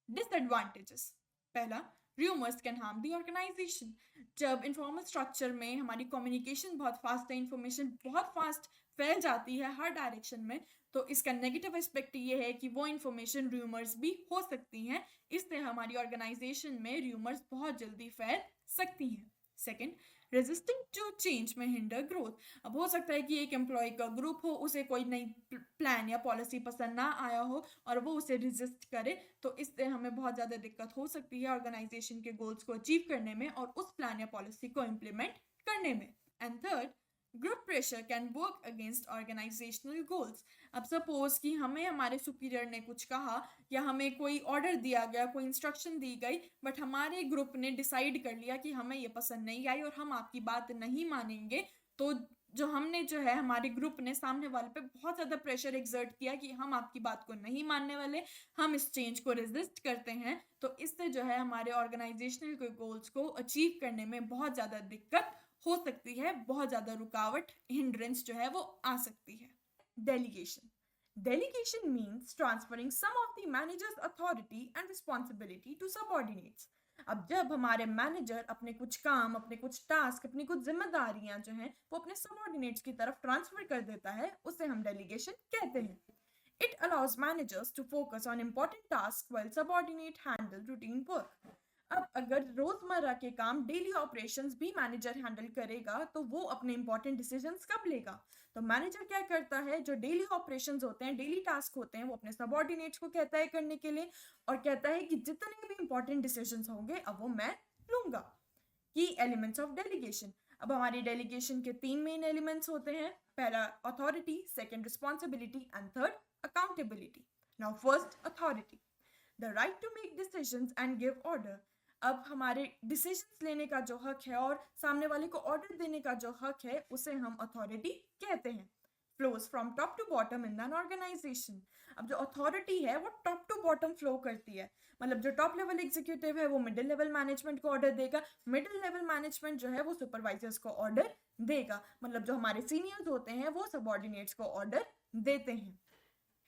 डिसएडवांटेजेस, पहला, rumours can harm the organization. जब इनफॉर्मल स्ट्रक्चर में हमारी कम्युनिकेशन बहुत फास्ट है, इंफॉर्मेशन बहुत फास्ट फैल जाती है हर डायरेक्शन में, तो इसका नेगेटिव एस्पेक्ट ये है कि वो इन्फॉर्मेशन रूमर्स भी हो सकती हैं। इससे हमारी ऑर्गेनाइजेशन में रूमर्स बहुत जल्दी फैल सकती हैं। सेकंड, रेजिस्टिंग टू चेंज में हिंडर ग्रोथ। अब हो सकता है कि एक एम्प्लॉय का ग्रुप हो, उसे कोई नई प्लान या पॉलिसी पसंद ना आया हो और वो उसे रेजिस्ट करे, तो इससे हमें बहुत ज़्यादा दिक्कत हो सकती है ऑर्गेनाइजेशन के गोल्स को अचीव करने में और उस प्लान या पॉलिसी को इम्प्लीमेंट करने में। And third, group pressure can work against organizational goals. अब सपोज कि हमें हमारे सुपीरियर ने कुछ कहा या हमें कोई ऑर्डर दिया गया, कोई इंस्ट्रक्शन दी गई, बट हमारे ग्रुप ने डिसाइड कर लिया कि हमें ये पसंद नहीं आई और हम आपकी बात नहीं मानेंगे, तो जो है हमारे ग्रुप ने सामने वाले पे बहुत ज़्यादा प्रेशर एक्सर्ट किया कि हम आपकी बात को नहीं मानने वाले, हम इस चेंज को रेजिस्ट करते हैं, तो इससे जो है हमारे ऑर्गेनाइजेशनल गोल्स को अचीव करने में बहुत ज़्यादा दिक्कत हो सकती है, बहुत ज़्यादा रुकावट, हिंड्रेंस जो है वो आ सकती है। Delegation, delegation means transferring some of the manager's authority and responsibility to subordinates. अब जब हमारे मैनेजर अपने कुछ काम, अपने कुछ टास्क, अपनी कुछ जिम्मेदारियां जो हैं वो अपने सबऑर्डिनेट्स की तरफ ट्रांसफर कर देता है, उसे हम डेलीगेशन कहते हैं। It allows managers to focus on important tasks while subordinate handle routine work. अब अगर रोजमर्रा के काम, डेली ऑपरेशंस भी मैनेजर हैंडल करेगा तो वो अपने इंपॉर्टेंट डिसीजंस कब लेगा? तो मैनेजर क्या करता है, जो डेली ऑपरेशंस होते हैं, डेली टास्क होते हैं, वो अपने सबऑर्डिनेट्स को कहता है करने के लिए और कहता है कि जितने भी इंपॉर्टेंट डिसीजंस होंगे अब वो मैं लूंगा। की एलिमेंट्स ऑफ डेलीगेशन। अब हमारी डेलीगेशन के 3 मेन एलिमेंट्स होते हैं, पहला authority, second responsibility and third accountability. Now first, authority, the right to make decisions and give order. अब हमारे डिसीजंस लेने का जो हक है और सामने वाले को ऑर्डर देने का जो हक है उसे हम अथॉरिटी कहते हैं। Flows from top to bottom in an organization. अब जो अथॉरिटी है वो टॉप टू बॉटम फ्लो करती है, मतलब जो टॉप लेवल एग्जीक्यूटिव है वो मिडिल लेवल मैनेजमेंट को ऑर्डर देगा, मिडिल लेवल मैनेजमेंट जो है वो सुपरवाइजर्स को ऑर्डर देगा, मतलब जो हमारे सीनियर्स होते हैं वो सबऑर्डिनेट्स को ऑर्डर देते हैं।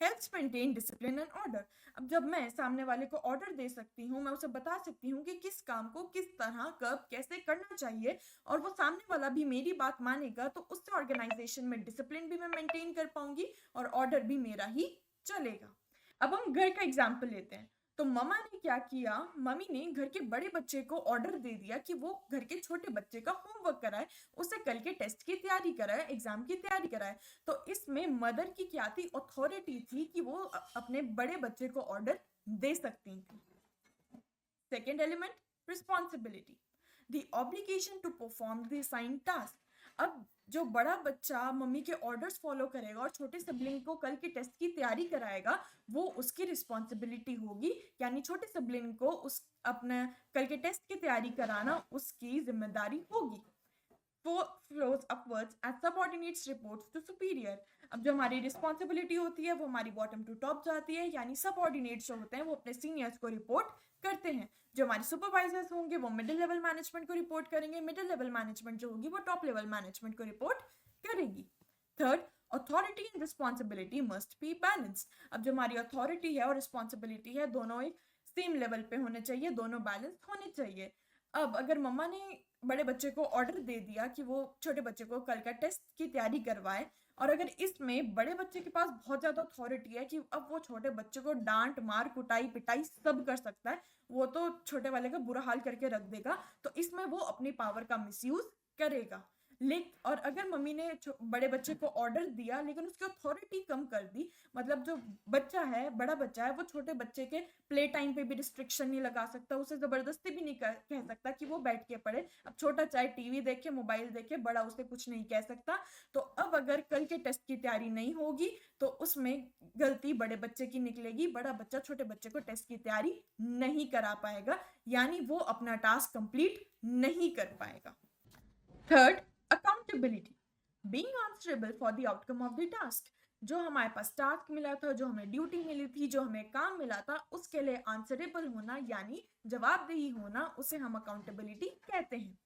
Helps maintain discipline and order. अब जब मैं सामने वाले को ऑर्डर दे सकती हूँ, मैं उसे बता सकती हूँ कि किस काम को किस तरह, कब, कैसे करना चाहिए और वो सामने वाला भी मेरी बात मानेगा, तो उससे ऑर्गेनाइजेशन में डिसिप्लिन भी मैं मेंटेन कर पाऊंगी और ऑर्डर भी मेरा ही चलेगा। अब हम घर का एग्जाम्पल लेते हैं। तो मम्मा ने क्या किया, मम्मी ने घर के बड़े बच्चे को ऑर्डर दे दिया कि वो घर के छोटे बच्चे का होमवर्क कराए, उसे कल के टेस्ट की तैयारी कराए, एग्जाम की तैयारी कराए। तो इसमें मदर की क्या थी, अथॉरिटी थी कि वो अपने बड़े बच्चे को ऑर्डर दे सकती थी। Second element, responsibility, the obligation to perform the assigned task. अब जो बड़ा बच्चा मम्मी के ऑर्डर्स फॉलो करेगा और छोटे सिबलिंग को कल के टेस्ट की तैयारी कराएगा, वो उसकी रिस्पॉन्सिबिलिटी होगी, यानी छोटे सिबलिंग को उस अपने कल के टेस्ट की तैयारी कराना उसकी जिम्मेदारी होगी। flows upwards as subordinates reports to superior। अब जो हमारी रिस्पॉन्सिबिलिटी होती है वो हमारी बॉटम टू टॉप जाती है, यानी सबऑर्डिनेट्स जो होते हैं वो अपने सीनियर्स को रिपोर्ट करते हैं। जो हमारे सुपरवाइजर्स होंगे वो मिडिल लेवल मैनेजमेंट को रिपोर्ट करेंगे, मिडिल लेवल मैनेजमेंट जो होगी वो टॉप लेवल मैनेजमेंट को रिपोर्ट करेगी। Third, authority and responsibility must be balance. अब जो हमारी अथॉरिटी है और रिस्पॉन्सिबिलिटी है दोनों एक सेम लेवल पे होने चाहिए, दोनों बैलेंस होने चाहिए। अब अगर मम्मा ने बड़े बच्चे को ऑर्डर दे दिया कि वो छोटे बच्चे को कल का टेस्ट की तैयारी करवाए, और अगर इसमें बड़े बच्चे के पास बहुत ज्यादा अथॉरिटी है कि अब वो छोटे बच्चे को डांट मार कुटाई पिटाई सब कर सकता है, वो तो छोटे वाले का बुरा हाल करके रख देगा, तो इसमें वो अपनी पावर का मिसयूज करेगा। और अगर मम्मी ने बड़े बच्चे को ऑर्डर दिया लेकिन उसकी अथॉरिटी कम कर दी, मतलब जो बच्चा है बड़ा बच्चा है वो छोटे बच्चे के प्ले टाइम पे भी रिस्ट्रिक्शन नहीं लगा सकता, उसे जबरदस्ती भी नहीं कह सकता कि वो बैठ के पढ़े। अब छोटा चाहे टीवी देखे मोबाइल देखे, बड़ा उसे कुछ नहीं कह सकता। तो अब अगर कल के टेस्ट की तैयारी नहीं होगी तो उसमें गलती बड़े बच्चे की निकलेगी, बड़ा बच्चा छोटे बच्चे को टेस्ट की तैयारी नहीं करा पाएगा, यानी वो अपना टास्क कंप्लीट नहीं कर पाएगा। Third, accountability, being answerable for the outcome of the task. जो हमारे पास टास्क मिला था, जो हमें ड्यूटी मिली थी, जो हमें काम मिला था, उसके लिए आंसरेबल होना यानी जवाबदेही होना, उसे हम अकाउंटेबिलिटी कहते हैं।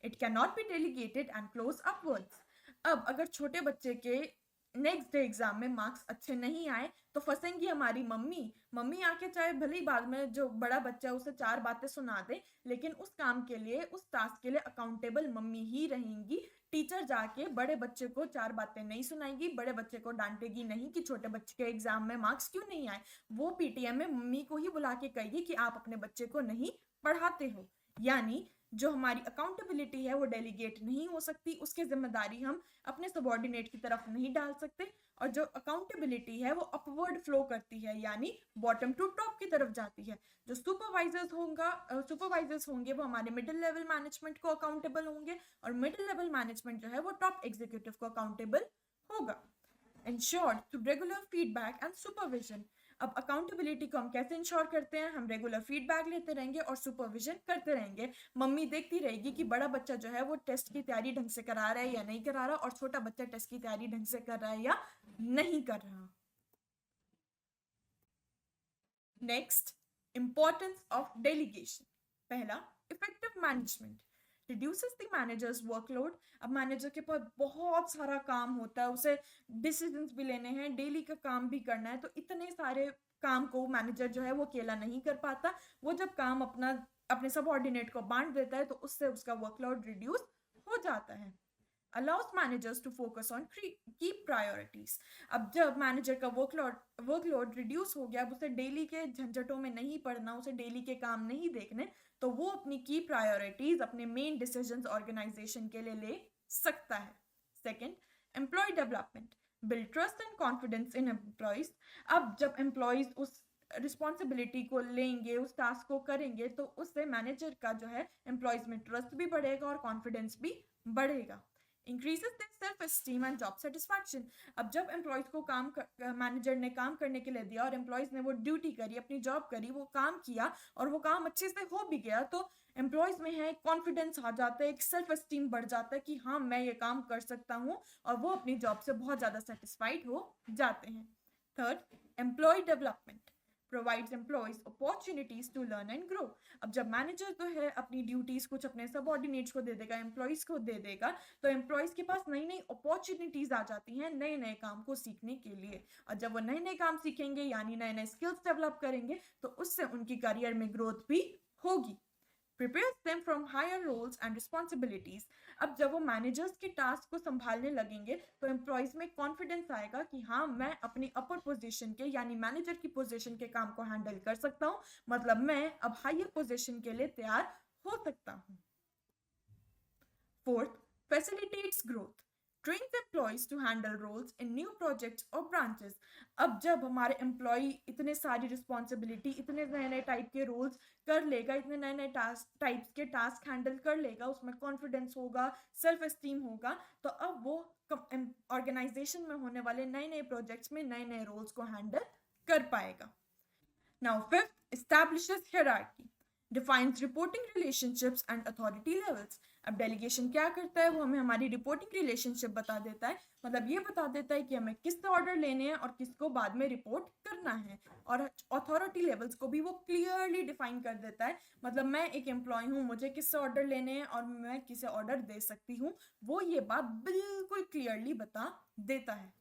It can not be delegated and flows upwards. अब अगर छोटे बच्चे के नेक्स्ट डे एग्जाम में मार्क्स अच्छे नहीं आए तो फंसेंगी हमारी मम्मी आके चाहे भले ही बाद में जो बड़ा बच्चा उसे 4 बातें सुना दे, लेकिन उस काम के लिए उस टास्क के लिए अकाउंटेबल मम्मी ही रहेंगी। टीचर जाके बड़े बच्चे को 4 बातें नहीं सुनाएगी, बड़े बच्चे को डांटेगी नहीं कि छोटे बच्चे के एग्जाम में मार्क्स क्यों नहीं आए, वो पीटीएम में मम्मी को ही बुला के कहेगी कि आप अपने बच्चे को नहीं पढ़ाते हो। यानी जो हमारी अकाउंटेबिलिटी है वो डेलीगेट नहीं हो सकती, उसकी जिम्मेदारी हम अपने सबऑर्डिनेट की तरफ नहीं डाल सकते, और जो अकाउंटेबिलिटी है वो अपवर्ड फ्लो करती है, यानी बॉटम टू टॉप की तरफ जाती है। जो सुपरवाइजर्स होंगे वो हमारे मिडिल लेवल मैनेजमेंट को अकाउंटेबल होंगे, और मिडिल लेवल मैनेजमेंट जो है वो टॉप एग्जीक्यूटिव को अकाउंटेबल होगा। Ensured through regular feedback and supervision। अब अकाउंटेबिलिटी को हम कैसे इंश्योर करते हैं, हम रेगुलर फीडबैक लेते रहेंगे और सुपरविजन करते रहेंगे। मम्मी देखती रहेगी कि बड़ा बच्चा जो है वो टेस्ट की तैयारी ढंग से करा रहा है या नहीं करा रहा, और छोटा बच्चा टेस्ट की तैयारी ढंग से कर रहा है या नहीं कर रहा। Next, importance of delegation. पहला, effective management reduces the manager's workload। अब मैनेजर के पास बहुत सारा काम होता है, उसे डिसीजंस भी लेने हैं, डेली का काम भी करना है, तो इतने सारे काम को मैनेजर जो है वो अकेला नहीं कर पाता। वो जब काम अपने सबऑर्डिनेट को बांट देता है तो उससे उसका वर्कलोड रिड्यूस हो जाता है। allows managers to focus on key priorities। अब जब मैनेजर का वर्कलोड रिड्यूस हो गया, अब उसे डेली के झंझटों में नहीं पड़ना, उसे डेली के काम नहीं देखने, तो वो अपनी की प्रायोरिटीज अपने मेन डिसीजंस ऑर्गेनाइजेशन के लिए ले सकता है। Second, employee development, build trust and confidence in employees. अब जब एम्प्लॉयज उस रिस्पॉन्सिबिलिटी को लेंगे, उस टास्क को करेंगे, तो उससे मैनेजर का जो है एम्प्लॉयज में ट्रस्ट भी बढ़ेगा और कॉन्फिडेंस भी बढ़ेगा। Increases their self esteem and job satisfaction. अब जब एम्प्लॉयज को मैनेजर ने काम करने के लिए दिया और एम्प्लॉयज ने वो ड्यूटी करी, अपनी जॉब करी, वो काम किया और वो काम अच्छे से हो भी गया, तो एम्प्लॉयज में है कॉन्फिडेंस आ जाता है, एक सेल्फ एस्टीम बढ़ जाता है कि हाँ मैं ये काम कर सकता हूँ, और वो अपनी जॉब से बहुत ज़्यादा सेटिस्फाइड हो जाते हैं। Third, employee development provides employees opportunities to learn and grow। अब जब मैनेजर तो है अपनी ड्यूटीज कुछ अपने सबऑर्डिनेट्स को दे देगा, एम्प्लॉयज को दे देगा, तो एम्प्लॉयज के पास नई नई अपॉर्चुनिटीज आ जाती हैं नए नए काम को सीखने के लिए, और जब वो नए नए काम सीखेंगे यानी नए नए स्किल्स डेवलप करेंगे, तो उससे उनकी करियर में ग्रोथ भी होगी। prepares them from higher roles and responsibilities। अब जब वो मैनेजर्स के टास्क को संभालने लगेंगे तो एम्प्लॉयज में कॉन्फिडेंस आएगा कि हाँ मैं अपनी अपर पोजीशन के यानी मैनेजर की पोजीशन के काम को हैंडल कर सकता हूँ, मतलब मैं अब हायर पोजीशन के लिए तैयार हो सकता हूँ। Fourth, facilitates growth, trains employees to handle roles in new projects or branches. अब जब हमारे एम्प्लॉय इतने सारी रिस्पॉन्सिबिलिटी, इतने नए नए टाइप के रोल्स कर लेगा, इतने नए नए टाइप्स के टास्क हैंडल कर लेगा, उसमें कॉन्फिडेंस होगा, सेल्फ एस्टीम होगा, तो अब वो ऑर्गेनाइजेशन में होने वाले नए नए प्रोजेक्ट्स में नए नए रोल्स को हैंडल कर पाएगा. Now, fifth, establishes hierarchy, defines reporting relationships and authority levels. अब डेलीगेशन क्या करता है, वो हमें हमारी रिपोर्टिंग रिलेशनशिप बता देता है, मतलब ये बता देता है कि हमें किससे ऑर्डर लेने हैं और किसको बाद में रिपोर्ट करना है. और अथॉरिटी लेवल्स को भी वो क्लियरली डिफाइन कर देता है, मतलब मैं एक एम्प्लॉय हूँ, मुझे किससे ऑर्डर लेने हैं और मैं किसे ऑर्डर दे सकती हूँ, वो ये बात बिल्कुल क्लियरली बता देता है.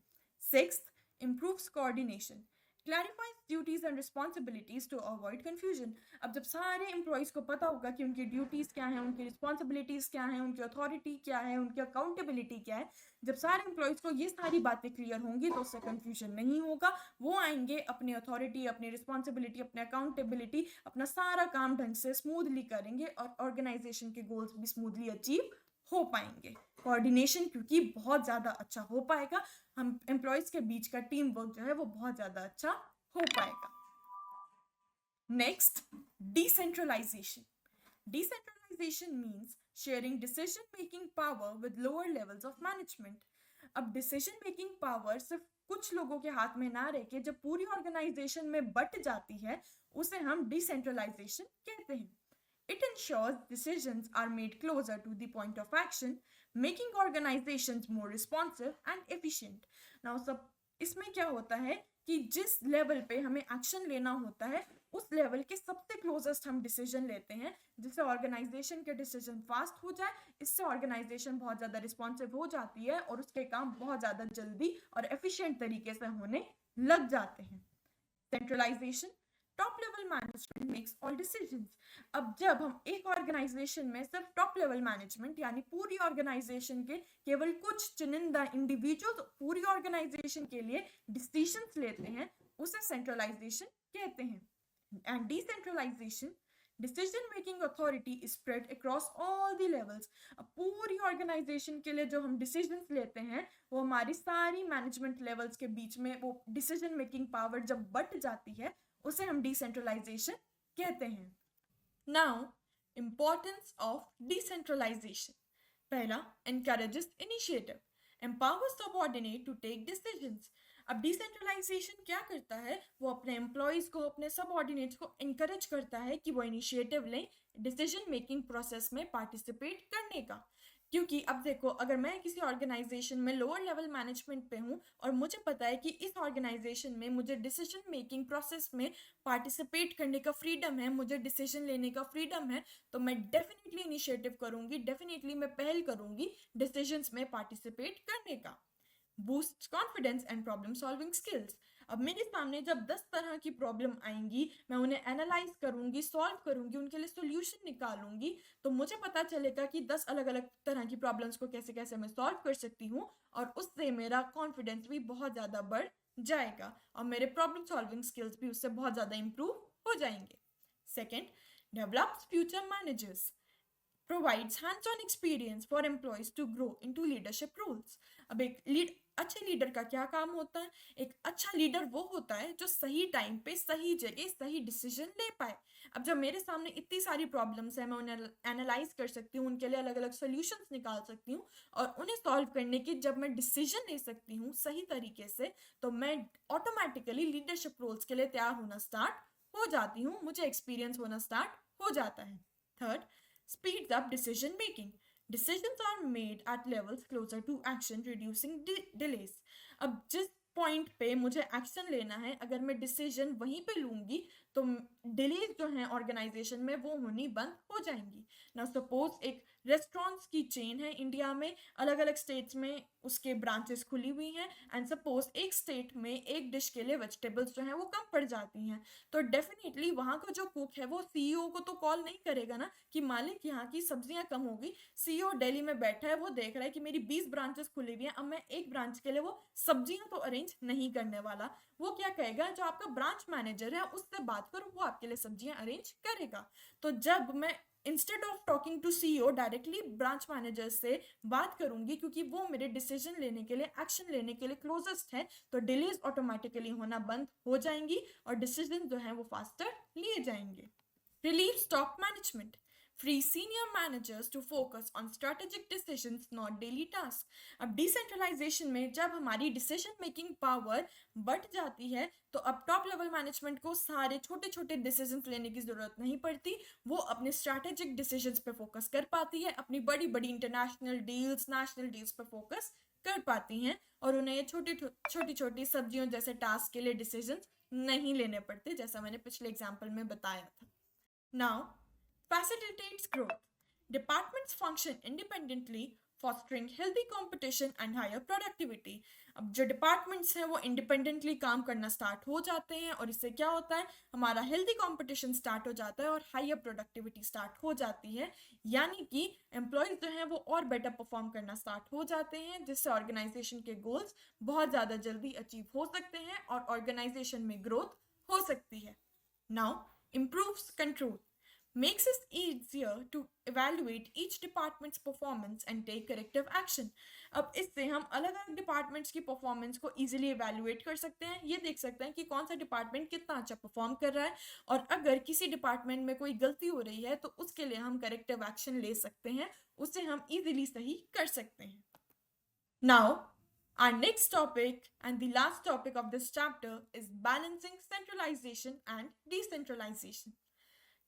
Sixth, improves coordination, clarifies duties and responsibilities to avoid confusion. अब जब सारे एम्प्लॉयज़ को पता होगा कि उनकी ड्यूटीज़ क्या हैं, उनकी रिस्पॉन्सिबिलिटीज़ क्या हैं, उनकी अथॉरिटी क्या है, उनकी अकाउंटेबिलिटी क्या है, जब सारे एम्प्लॉयज़ को ये सारी बातें क्लियर होंगी तो उससे कन्फ्यूजन नहीं होगा. वो आएंगे अपनी अथॉरिटी, अपनी रिस्पॉन्सिबिलिटी, अपनी अकाउंटेबिलिटी, अपना सारा काम ढंग से स्मूथली करेंगे और ऑर्गेनाइजेशन के गोल्स भी स्मूथली अचीव हो पाएंगे. कोऑर्डिनेशन क्योंकि बहुत ज़्यादा अच्छा हो पाएगा, हम एम्प्लॉयज़ के बीच का टीम वर्क जो है वो बहुत ज़्यादा अच्छा हो पाएगा. Next, decentralization. Decentralization means sharing decision making power with lower levels of management. अब डिसीजन मेकिंग पावर सिर्फ कुछ लोगों के हाथ में ना रह के जब पूरी ऑर्गेनाइजेशन में बट जाती है, उसे हम डिसेंट्रलाइजेशन कहते हैं. It ensures decisions are made closer to the point of action, making organizations more responsive and efficient. Now, इसमें क्या होता है कि जिस लेवल पे हमें एक्शन लेना होता है, उस लेवल के सबसे क्लोजेस्ट हम डिसीजन लेते हैं, जिससे ऑर्गेनाइजेशन के डिसीजन फास्ट हो जाए. इससे ऑर्गेनाइजेशन बहुत ज़्यादा रिस्पॉन्सिव हो जाती है और उसके काम बहुत ज़्यादा जल्दी और एफिशिएंट तरीके से होने लग जाते हैं. Centralization, top level management makes all decisions. अब जब हम एक ऑर्गेनाइजेशन में सिर्फ टॉप लेवल मैनेजमेंट यानी पूरी ऑर्गेनाइजेशन के केवल कुछ चुनिंदा इंडिविजुअल्स पूरी ऑर्गेनाइजेशन के लिए डिसीजंस लेते हैं, उसे सेंट्रलाइजेशन कहते हैं. And decentralization, decision making authority is spread across all the levels. अब पूरी ऑर्गेनाइजेशन के लिए जो हम डिसीजंस लेते हैं वो हमारी सारी मैनेजमेंट लेवल्स के बीच में वो डिसीजन मेकिंग पावर जब बट जाती है, उसे हम डिसेंट्रलाइजेशन कहते हैं. Now, importance of decentralisation. पहला, encourages initiative, empowers subordinate to take decisions. अब डिसेंट्रलाइजेशन क्या करता है, वो अपने एम्प्लॉयज़ को, अपने सबऑर्डिनेट्स को इनकरेज करता है कि वो इनिशिएटिव लें डिसीजन मेकिंग प्रोसेस में पार्टिसिपेट करने का. क्योंकि अब देखो, अगर मैं किसी ऑर्गेनाइजेशन में लोअर लेवल मैनेजमेंट पे हूँ और मुझे पता है कि इस ऑर्गेनाइजेशन में मुझे डिसीजन मेकिंग प्रोसेस में पार्टिसिपेट करने का फ्रीडम है, मुझे डिसीजन लेने का फ्रीडम है, तो मैं डेफिनेटली इनिशिएटिव करूँगी, डेफिनेटली मैं पहल करूँगी डिसीजंस में पार्टिसिपेट करने का. Boost confidence and problem solving skills. अब मेरे सामने जब 10 तरह की प्रॉब्लम आएंगी, मैं उन्हें एनालाइज करूंगी, सॉल्व करूंगी, उनके लिए सॉल्यूशन निकालूंगी, तो मुझे पता चलेगा कि 10 अलग अलग तरह की प्रॉब्लम्स को कैसे कैसे मैं सॉल्व कर सकती हूँ, और उससे मेरा कॉन्फिडेंस भी बहुत ज़्यादा बढ़ जाएगा और मेरे प्रॉब्लम सॉल्विंग स्किल्स भी उससे बहुत ज़्यादा इंप्रूव हो जाएंगे. Second, develops future managers, provides hands-on experience for employees to grow into leadership roles. अब एक अच्छे लीडर का क्या काम होता है? एक अच्छा लीडर वो होता है जो सही टाइम पे, सही जगह, सही डिसीजन ले पाए. अब जब मेरे सामने इतनी सारी प्रॉब्लम्स हैं, मैं उन्हें एनालाइज कर सकती हूँ, उनके लिए अलग अलग सॉल्यूशंस निकाल सकती हूँ और उन्हें सॉल्व करने की जब मैं डिसीजन ले सकती हूँ सही तरीके से, तो मैं ऑटोमेटिकली लीडरशिप रोल्स के लिए तैयार होना स्टार्ट हो जाती हूँ, मुझे एक्सपीरियंस होना स्टार्ट हो जाता है. Third, speeds up decision making. Decisions are made at levels closer to action, reducing delays. अब जिस पॉइंट पे मुझे एक्शन लेना है, अगर मैं डिसीजन वहीं पे लूँगी तो डिलेज जो हैं ऑर्गेनाइजेशन में वो होनी बंद हो जाएंगी. ना सपोज एक रेस्टोरेंट्स की चेन है इंडिया में, अलग अलग स्टेट्स में उसके ब्रांचेस खुली हुई हैं, एंड सपोज एक स्टेट में एक डिश के लिए वेजिटेबल्स जो हैं वो कम पड़ जाती हैं, तो डेफिनेटली वहाँ का जो कुक है वो सीईओ को तो कॉल नहीं करेगा ना कि मालिक यहाँ की सब्जियाँ कम हो गई. सीईओ दिल्ली में बैठा है, वो देख रहा है कि मेरी 20 ब्रांचेस खुली हुई हैं, अब मैं एक ब्रांच के लिए वो सब्जियाँ तो अरेंज नहीं करने वाला. वो क्या कहेगा, जो आपका ब्रांच मैनेजर है उससे बात करो, वो आपके लिए सब्जियाँ अरेंज करेगा. तो जब मैं instead of talking to CEO directly branch manager से बात करूंगी, क्योंकि वो मेरे डिसीजन लेने के लिए, एक्शन लेने के लिए क्लोजेस्ट है, तो डिलेज ऑटोमेटिकली होना बंद हो जाएंगी और डिसीजन जो है वो फास्टर लिए जाएंगे। Relieves top management, free senior managers to focus on strategic decisions, not daily tasks. अब डिसेंट्रलाइजेशन में जब हमारी डिसीजन मेकिंग पावर बढ़ जाती है तो अब टॉप लेवल मैनेजमेंट को सारे छोटे छोटे डिसीजंस लेने की जरूरत नहीं पड़ती, वो अपने स्ट्रैटेजिक डिसीजंस पे फोकस कर पाती है, अपनी बड़ी बड़ी इंटरनेशनल डील्स, नेशनल डील्स पे फोकस कर पाती हैं और उन्हें ये छोटी छोटी सब्जियों जैसे टास्क के लिए डिसीजंस नहीं लेने पड़ते, जैसा मैंने पिछले एग्जाम्पल में बताया था। Now facilitates growth. Departments function independently, fostering healthy competition and higher productivity. अब जो डिपार्टमेंट्स हैं वो इंडिपेंडेंटली काम करना स्टार्ट हो जाते हैं और इससे क्या होता है, हमारा हेल्दी कंपटीशन स्टार्ट हो जाता है और हायर प्रोडक्टिविटी स्टार्ट हो जाती है, यानी कि एम्प्लॉयज जो हैं वो और बेटर परफॉर्म करना स्टार्ट हो जाते हैं, जिससे ऑर्गेनाइजेशन के गोल्स बहुत ज़्यादा जल्दी अचीव हो सकते हैं और ऑर्गेनाइजेशन में ग्रोथ हो सकती है। Now improves control, makes it easier to evaluate each department's performance and take corrective action. अब इससे हम अलग अलग डिपार्टमेंट्स की परफॉर्मेंस को इजीली evaluate कर सकते हैं, ये देख सकते हैं कि कौन सा डिपार्टमेंट कितना अच्छा परफॉर्म कर रहा है और अगर किसी डिपार्टमेंट में कोई गलती हो रही है तो उसके लिए हम करेक्टिव एक्शन ले सकते हैं, उसे हम इजीली सही कर सकते हैं। Now, our next topic and the last topic of this chapter is balancing centralization and decentralization.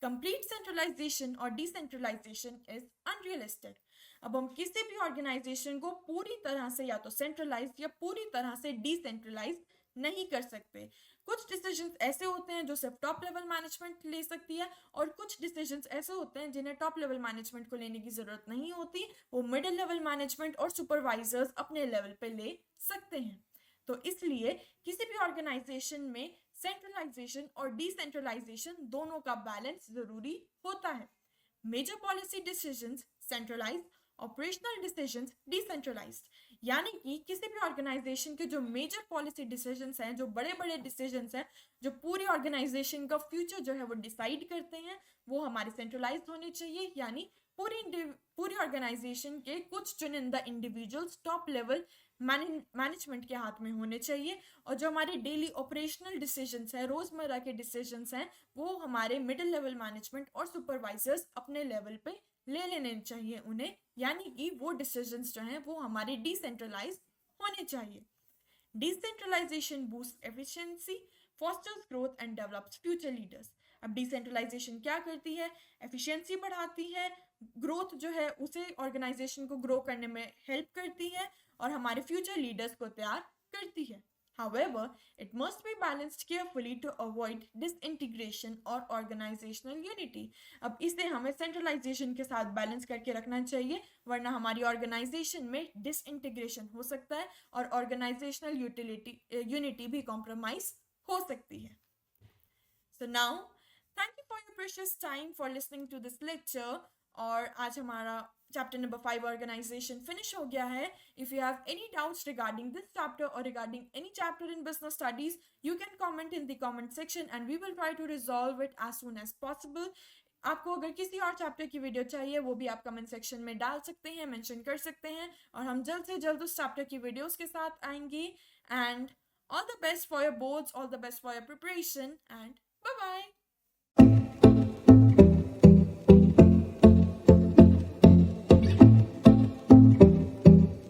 Complete centralization और डिसेंट्रलाइजेशन इज अनरियलिस्टिक। अब हम किसी भी ऑर्गेनाइजेशन को पूरी तरह से या तो सेंट्रलाइज या पूरी तरह से डिसेंट्रलाइज नहीं कर सकते। कुछ डिसीजंस ऐसे होते हैं जो सिर्फ टॉप लेवल मैनेजमेंट ले सकती है और कुछ डिसीजंस ऐसे होते हैं जिन्हें टॉप लेवल मैनेजमेंट को लेने की जरूरत नहीं होती, वो मिडिल लेवल मैनेजमेंट और सुपरवाइजर्स अपने लेवल पे ले सकते हैं। तो इसलिए किसी भी ऑर्गेनाइजेशन में सेंट्रलाइजेशन और डिसेंट्रलाइजेशन दोनों का बैलेंस जरूरी होता है। Major policy decisions centralized, operational decisions decentralized, यानी कि किसी भी ऑर्गेनाइजेशन के जो मेजर पॉलिसी डिसीजंस हैं, जो बड़े बड़े डिसीजंस हैं, जो पूरी ऑर्गेनाइजेशन का फ्यूचर जो है वो डिसाइड करते हैं, वो हमारे सेंट्रलाइज्ड होने चाहिए, यानी पूरी ऑर्गेनाइजेशन के कुछ चुनिंदा इंडिविजुअल्स टॉप लेवल मैनेजमेंट के हाथ में होने चाहिए और जो हमारे डेली ऑपरेशनल डिसीजंस हैं, रोजमर्रा के डिसीजंस हैं, वो हमारे मिडिल लेवल मैनेजमेंट और सुपरवाइजर्स अपने लेवल पे ले लेने चाहिए उन्हें, यानी कि वो डिसीजंस जो हैं वो हमारे डिसेंट्रलाइज होने चाहिए। Decentralization boost efficiency, fosters growth and develops future leaders. अब डिसेंट्रलाइजेशन क्या करती है, एफिशिएंसी बढ़ाती है, ग्रोथ जो है उसे ऑर्गेनाइजेशन को ग्रो करने में हेल्प करती है और हमारे फ्यूचर लीडर्स को तैयार करती है। However, it must be balanced carefully to avoid disintegration or organizational unity. अब इसे हमें सेंट्रलाइजेशन के साथ बैलेंस करके रखना चाहिए, वरना हमारी ऑर्गेनाइजेशन में डिसइंटीग्रेशन हो सकता है और ऑर्गेनाइजेशनल यूनिटी भी कॉम्प्रोमाइज हो सकती है। So now, thank you for your precious time for listening to this lecture. और आज हमारा चैप्टर नंबर 5 ऑर्गेनाइजेशन फिनिश हो गया है। If you have any doubts regarding this chapter और regarding any chapter in business studies, you can comment in the comment section and we will try to resolve it as soon as possible. आपको अगर किसी और chapter की video चाहिए वो भी आप कमेंट सेक्शन में डाल सकते हैं, मेंशन कर सकते हैं और हम जल्द से जल्द उस चैप्टर की वीडियोस के साथ आएंगे। And all the best for your boards, all the best for your preparation and bye bye.